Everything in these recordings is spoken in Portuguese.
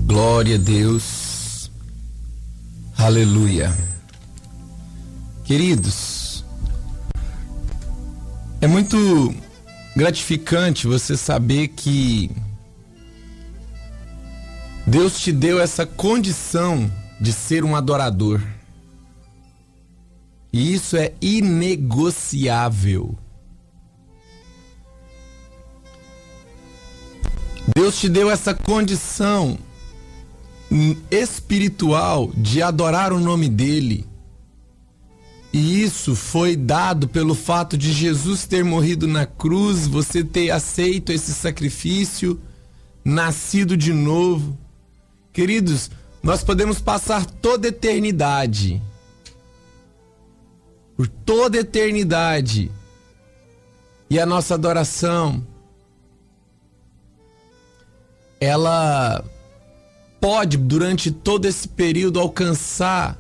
Glória a Deus. Aleluia. Queridos, é muito gratificante você saber que Deus te deu essa condição de ser um adorador. E isso é inegociável. Deus te deu essa condição espiritual de adorar o nome dele. E isso foi dado pelo fato de Jesus ter morrido na cruz, você ter aceito esse sacrifício, nascido de novo. Queridos, nós podemos passar toda a eternidade, por toda a eternidade, e a nossa adoração, ela pode, durante todo esse período, alcançar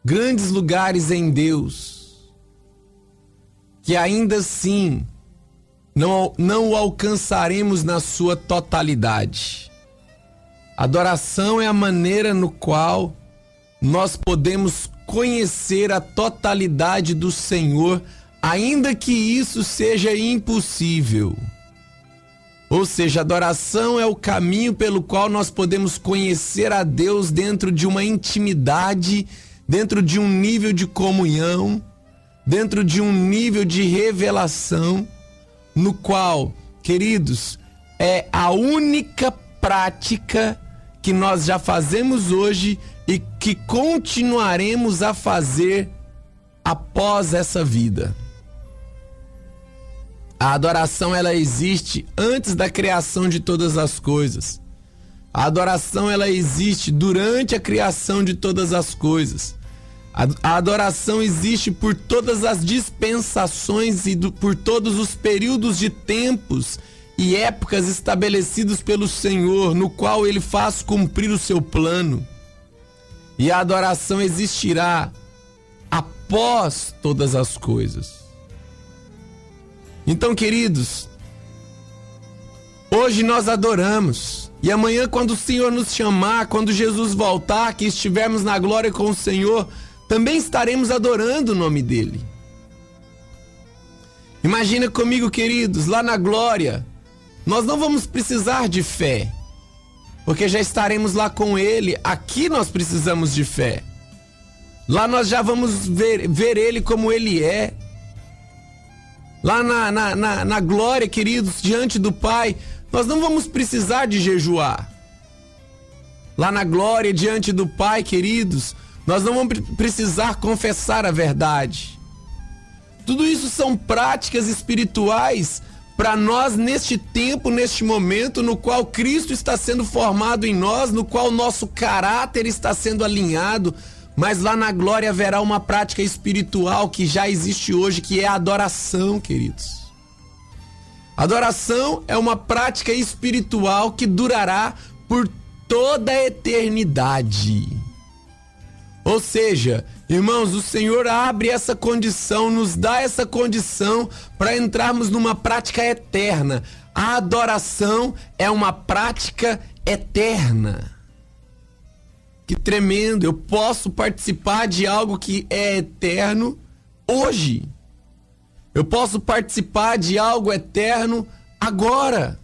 grandes lugares em Deus, que ainda assim não o alcançaremos na sua totalidade. Adoração é a maneira no qual nós podemos conhecer a totalidade do Senhor, ainda que isso seja impossível. Ou seja, adoração é o caminho pelo qual nós podemos conhecer a Deus dentro de uma intimidade, dentro de um nível de comunhão, dentro de um nível de revelação, no qual, queridos, é a única prática que nós já fazemos hoje e que continuaremos a fazer após essa vida. A adoração, ela existe antes da criação de todas as coisas. A adoração, ela existe durante a criação de todas as coisas. A adoração existe por todas as dispensações e por todos os períodos de tempos e épocas estabelecidos pelo Senhor, no qual Ele faz cumprir o seu plano. E a adoração existirá após todas as coisas. Então, queridos, hoje nós adoramos, e amanhã, quando o Senhor nos chamar, quando Jesus voltar, que estivermos na glória com o Senhor, também estaremos adorando o nome dele. Imagina comigo, queridos, lá na glória, nós não vamos precisar de fé, porque já estaremos lá com ele. Aqui nós precisamos de fé. Lá nós já vamos ver ele como ele é. Lá na glória, queridos, diante do Pai, nós não vamos precisar de jejuar. Lá na glória, diante do Pai, queridos, nós não vamos precisar confessar a verdade. Tudo isso são práticas espirituais para nós neste tempo, neste momento, no qual Cristo está sendo formado em nós, no qual nosso caráter está sendo alinhado. Mas lá na glória haverá uma prática espiritual que já existe hoje, que é a adoração, queridos. Adoração é uma prática espiritual que durará por toda a eternidade. Ou seja, irmãos, o Senhor abre essa condição, nos dá essa condição para entrarmos numa prática eterna. A adoração é uma prática eterna. Que tremendo, eu posso participar de algo que é eterno hoje. Eu posso participar de algo eterno agora.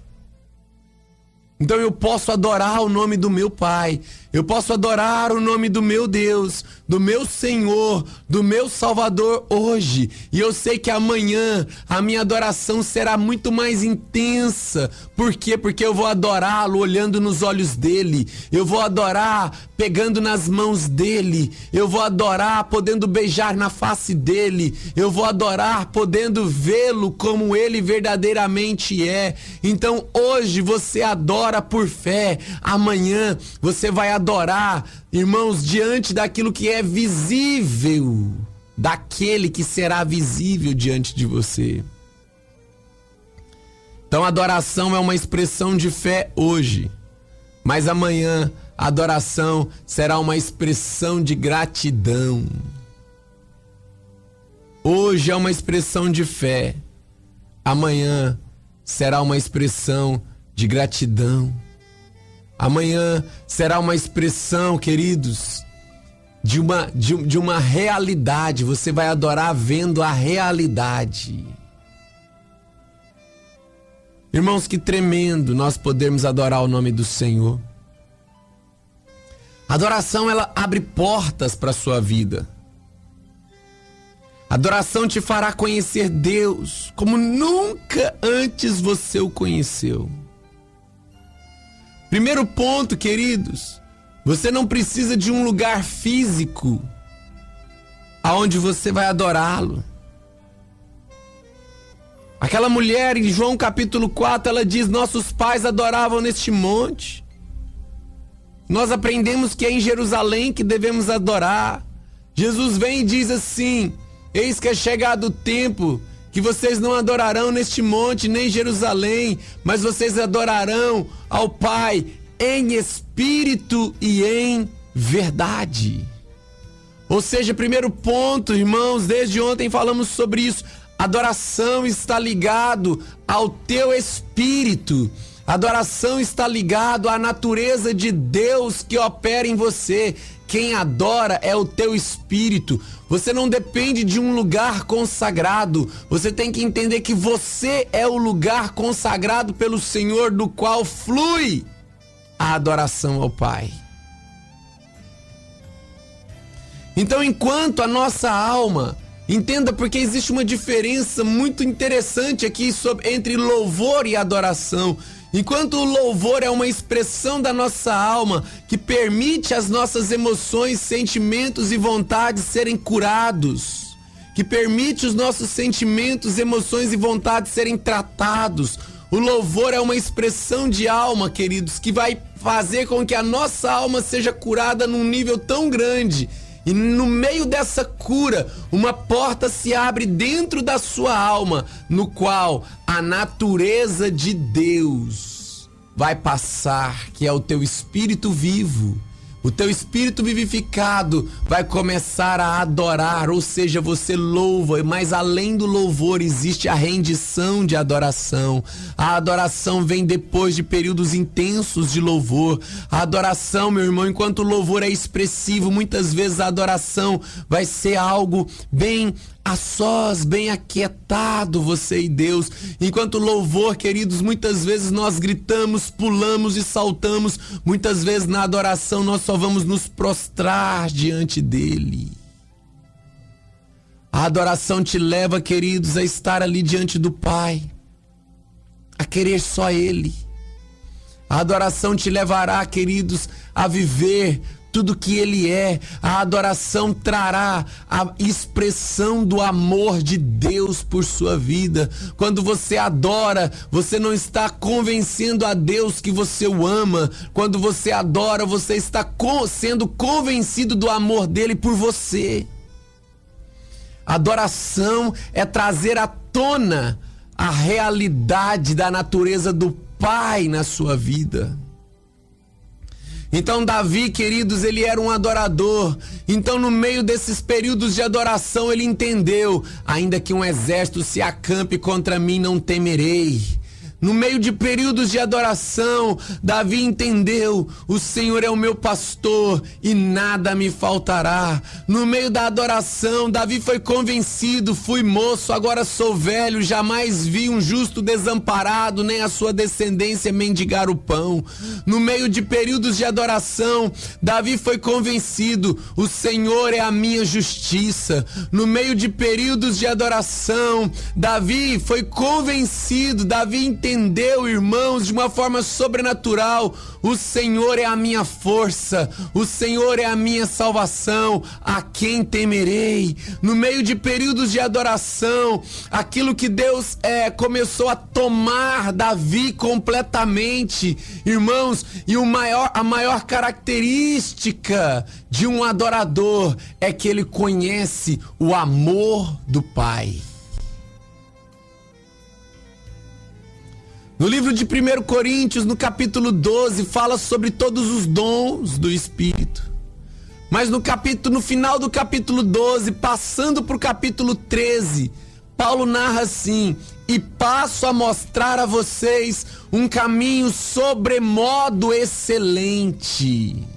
Então eu posso adorar o nome do meu Pai. Eu posso adorar o nome do meu Deus, do meu Senhor, do meu Salvador hoje. E eu sei que amanhã a minha adoração será muito mais intensa. Por quê? Porque eu vou adorá-lo olhando nos olhos dele. Eu vou adorar pegando nas mãos dele. Eu vou adorar podendo beijar na face dele. Eu vou adorar podendo vê-lo como ele verdadeiramente é. Então hoje você adora por fé. Amanhã você vai adorar, irmãos, diante daquilo que é visível, daquele que será visível diante de você. Então, a adoração é uma expressão de fé hoje, mas amanhã a adoração será uma expressão de gratidão. Hoje é uma expressão de fé, amanhã será uma expressão de gratidão. Amanhã será uma expressão, queridos, de uma realidade. Você vai adorar vendo a realidade. Irmãos, que tremendo nós podermos adorar o nome do Senhor. A adoração, ela abre portas para a sua vida. A adoração te fará conhecer Deus como nunca antes você o conheceu. Primeiro ponto, queridos, você não precisa de um lugar físico aonde você vai adorá-lo. Aquela mulher em João capítulo 4, ela diz: nossos pais adoravam neste monte. Nós aprendemos que é em Jerusalém que devemos adorar. Jesus vem e diz assim: eis que é chegado o tempo que vocês não adorarão neste monte nem em Jerusalém, mas vocês adorarão ao Pai em espírito e em verdade. Ou seja, primeiro ponto, irmãos, desde ontem falamos sobre isso. Adoração está ligado ao teu espírito. Adoração está ligado à natureza de Deus que opera em você. Quem adora é o teu espírito. Você não depende de um lugar consagrado. Você tem que entender que você é o lugar consagrado pelo Senhor, do qual flui a adoração ao Pai. Então, enquanto a nossa alma... Entenda, porque existe uma diferença muito interessante aqui entre louvor e adoração. Enquanto o louvor é uma expressão da nossa alma que permite as nossas emoções, sentimentos e vontades serem curados, que permite os nossos sentimentos, emoções e vontades serem tratados. O louvor é uma expressão de alma, queridos, que vai fazer com que a nossa alma seja curada num nível tão grande. E no meio dessa cura, uma porta se abre dentro da sua alma, no qual a natureza de Deus vai passar, que é o teu espírito vivo. O teu espírito vivificado vai começar a adorar, ou seja, você louva, mas além do louvor existe a rendição de adoração. A adoração vem depois de períodos intensos de louvor. A adoração, meu irmão, enquanto o louvor é expressivo, muitas vezes a adoração vai ser algo bem a sós, bem aquietado, você e Deus. Enquanto louvor, queridos, muitas vezes nós gritamos, pulamos e saltamos. Muitas vezes na adoração nós só vamos nos prostrar diante dele. A adoração te leva, queridos, a estar ali diante do Pai, a querer só Ele. A adoração te levará, queridos, a viver tudo que Ele é. A adoração trará a expressão do amor de Deus por sua vida. Quando você adora, você não está convencendo a Deus que você o ama. Quando você adora, você está sendo convencido do amor dele por você. Adoração é trazer à tona a realidade da natureza do Pai na sua vida. Então Davi, queridos, ele era um adorador. Então no meio desses períodos de adoração ele entendeu: ainda que um exército se acampe contra mim, não temerei. No meio de períodos de adoração, Davi entendeu: o Senhor é o meu pastor e nada me faltará. No meio da adoração, Davi foi convencido: fui moço, agora sou velho, jamais vi um justo desamparado, nem a sua descendência mendigar o pão. No meio de períodos de adoração, Davi foi convencido: o Senhor é a minha justiça. No meio de períodos de adoração, Davi foi convencido, Davi entendeu, irmãos, de uma forma sobrenatural: o Senhor é a minha força, o Senhor é a minha salvação, a quem temerei? No meio de períodos de adoração, aquilo que Deus começou a tomar Davi completamente, irmãos, e a maior característica de um adorador é que ele conhece o amor do Pai. No livro de 1 Coríntios, no capítulo 12, fala sobre todos os dons do Espírito. Mas no final do capítulo 12, passando para o capítulo 13, Paulo narra assim: e passo a mostrar a vocês um caminho sobremodo excelente.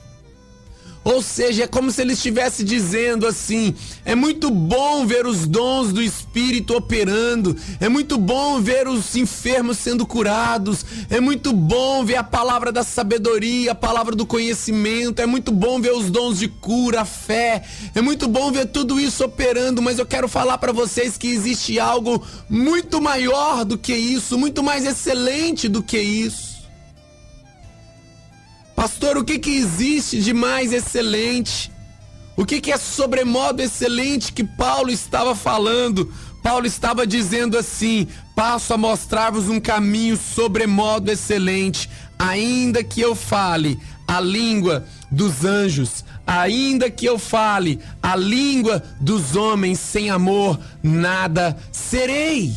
Ou seja, é como se ele estivesse dizendo assim: é muito bom ver os dons do Espírito operando, é muito bom ver os enfermos sendo curados, é muito bom ver a palavra da sabedoria, a palavra do conhecimento, é muito bom ver os dons de cura, a fé, é muito bom ver tudo isso operando, mas eu quero falar para vocês que existe algo muito maior do que isso, muito mais excelente do que isso. Pastor, o que existe de mais excelente? O que é sobremodo excelente que Paulo estava falando? Paulo estava dizendo assim: passo a mostrar-vos um caminho sobremodo excelente, ainda que eu fale a língua dos anjos, ainda que eu fale a língua dos homens, sem amor nada serei.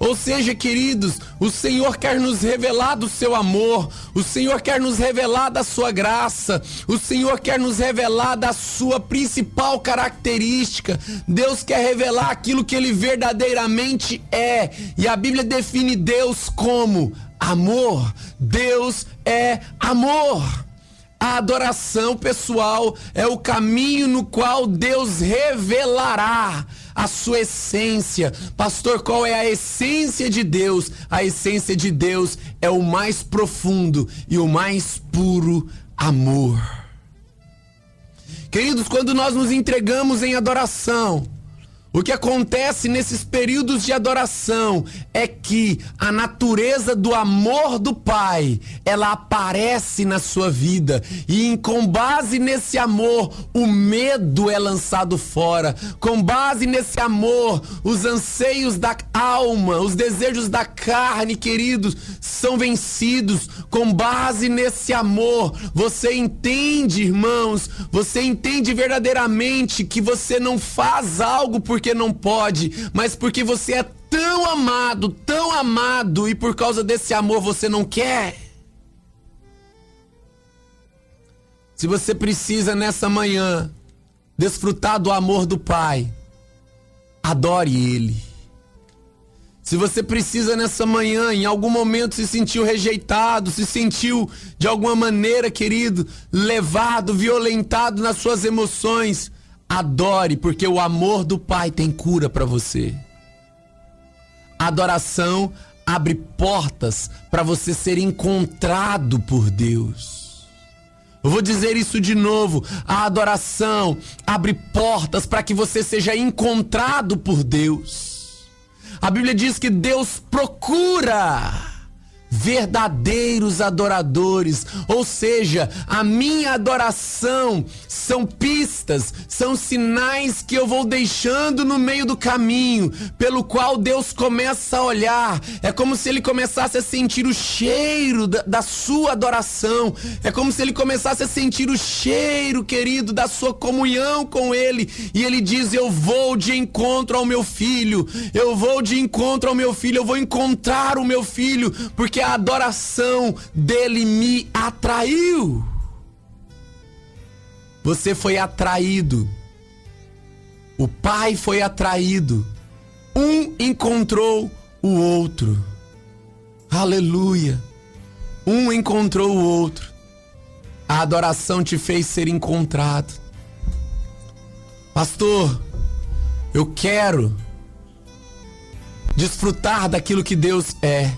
Ou seja, queridos, o Senhor quer nos revelar do seu amor, o Senhor quer nos revelar da sua graça, o Senhor quer nos revelar da sua principal característica. Deus quer revelar aquilo que Ele verdadeiramente é, e a Bíblia define Deus como amor. Deus é amor. A adoração pessoal é o caminho no qual Deus revelará a sua essência. Pastor, qual é a essência de Deus? A essência de Deus é o mais profundo e o mais puro amor. Queridos, quando nós nos entregamos em adoração, o que acontece nesses períodos de adoração é que a natureza do amor do Pai, ela aparece na sua vida, e com base nesse amor, o medo é lançado fora. Com base nesse amor, os anseios da alma, os desejos da carne, queridos, são vencidos. Com base nesse amor, você entende, irmãos, você entende verdadeiramente que você não faz algo porque não pode, mas porque você é tão amado, e por causa desse amor você não quer. Se você precisa nessa manhã desfrutar do amor do Pai, adore Ele. Se você precisa nessa manhã, em algum momento se sentiu rejeitado, se sentiu de alguma maneira, querido, levado, violentado nas suas emoções, adore, porque o amor do Pai tem cura para você. A adoração abre portas para você ser encontrado por Deus. Eu vou dizer isso de novo. A adoração abre portas para que você seja encontrado por Deus. A Bíblia diz que Deus procura verdadeiros adoradores, ou seja, a minha adoração são pistas, são sinais que eu vou deixando no meio do caminho, pelo qual Deus começa a olhar. É como se Ele começasse a sentir o cheiro da sua adoração, é como se Ele começasse a sentir o cheiro, querido, da sua comunhão com Ele, e Ele diz: eu vou de encontro ao meu filho, eu vou de encontro ao meu filho, eu vou encontrar o meu filho, porque a adoração dele me atraiu. Você foi atraído. O Pai foi atraído. Um encontrou o outro. Aleluia. Um encontrou o outro. A adoração te fez ser encontrado. Pastor, eu quero desfrutar daquilo que Deus é.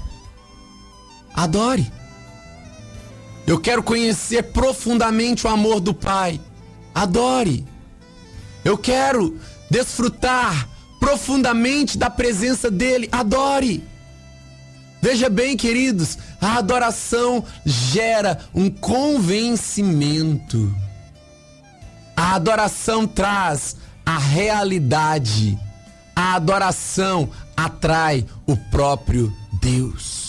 Adore. Eu quero conhecer profundamente o amor do Pai. Adore. Eu quero desfrutar profundamente da presença dele. Adore. Veja bem, queridos, a adoração gera um convencimento. A adoração traz a realidade. A adoração atrai o próprio Deus.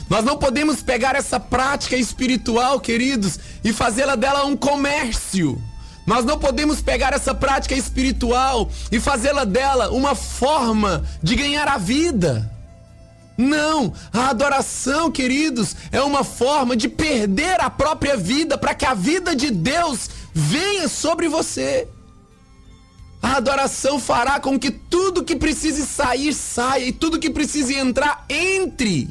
Nós não podemos pegar essa prática espiritual, queridos, e fazê-la dela um comércio. Nós não podemos pegar essa prática espiritual e fazê-la dela uma forma de ganhar a vida. Não, a adoração, queridos, é uma forma de perder a própria vida para que a vida de Deus venha sobre você. A adoração fará com que tudo que precise sair, saia, e tudo que precise entrar, entre.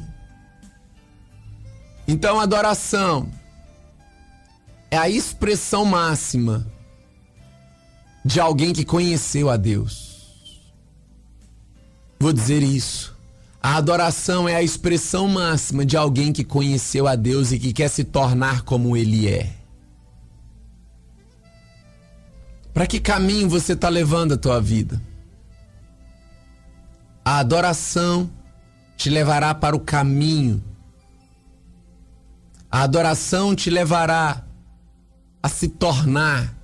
Então, adoração é a expressão máxima de alguém que conheceu a Deus. Vou dizer isso. A adoração é a expressão máxima de alguém que conheceu a Deus e que quer se tornar como Ele é. Para que caminho você está levando a tua vida? A adoração te levará para o caminho. A adoração te levará a se tornar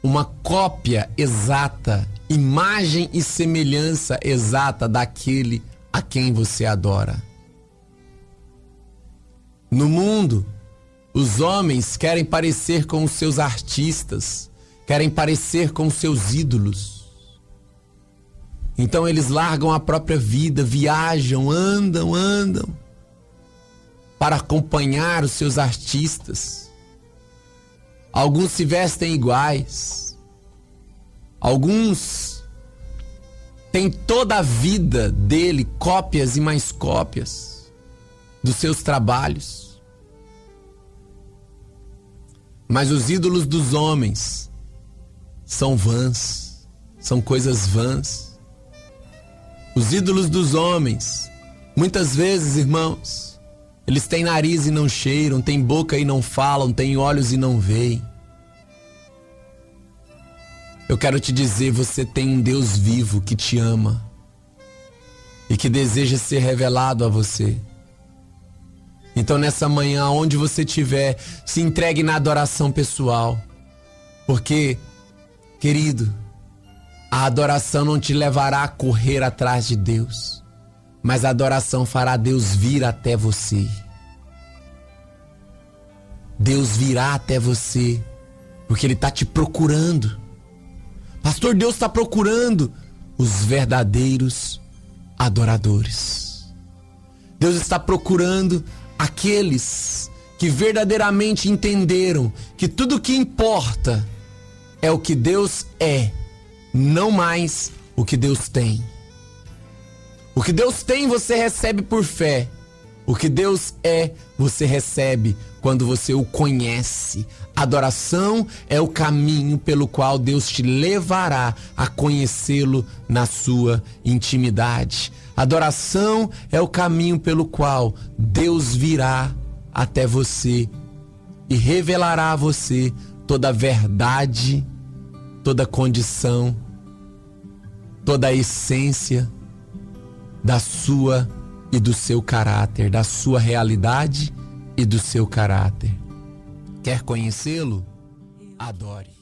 uma cópia exata, imagem e semelhança exata daquele a quem você adora. No mundo, os homens querem parecer com os seus artistas, querem parecer com os seus ídolos. Então eles largam a própria vida, viajam, andam para acompanhar os seus artistas. Alguns se vestem iguais. Alguns têm toda a vida dele, cópias e mais cópias dos seus trabalhos. Mas os ídolos dos homens são vãs, são coisas vãs. Os ídolos dos homens, muitas vezes, irmãos, eles têm nariz e não cheiram, têm boca e não falam, têm olhos e não veem. Eu quero te dizer, você tem um Deus vivo que te ama e que deseja ser revelado a você. Então nessa manhã, onde você estiver, se entregue na adoração pessoal. Porque, querido, a adoração não te levará a correr atrás de Deus, mas a adoração fará Deus vir até você. Deus virá até você, porque Ele está te procurando. Pastor, Deus está procurando os verdadeiros adoradores. Deus está procurando aqueles que verdadeiramente entenderam que tudo o que importa é o que Deus é, não mais o que Deus tem. O que Deus tem você recebe por fé. O que Deus é, você recebe quando você o conhece. Adoração é o caminho pelo qual Deus te levará a conhecê-lo na sua intimidade. Adoração é o caminho pelo qual Deus virá até você e revelará a você toda a verdade, toda a condição, toda a essência da sua e do seu caráter, da sua realidade e do seu caráter. Quer conhecê-lo? Adore.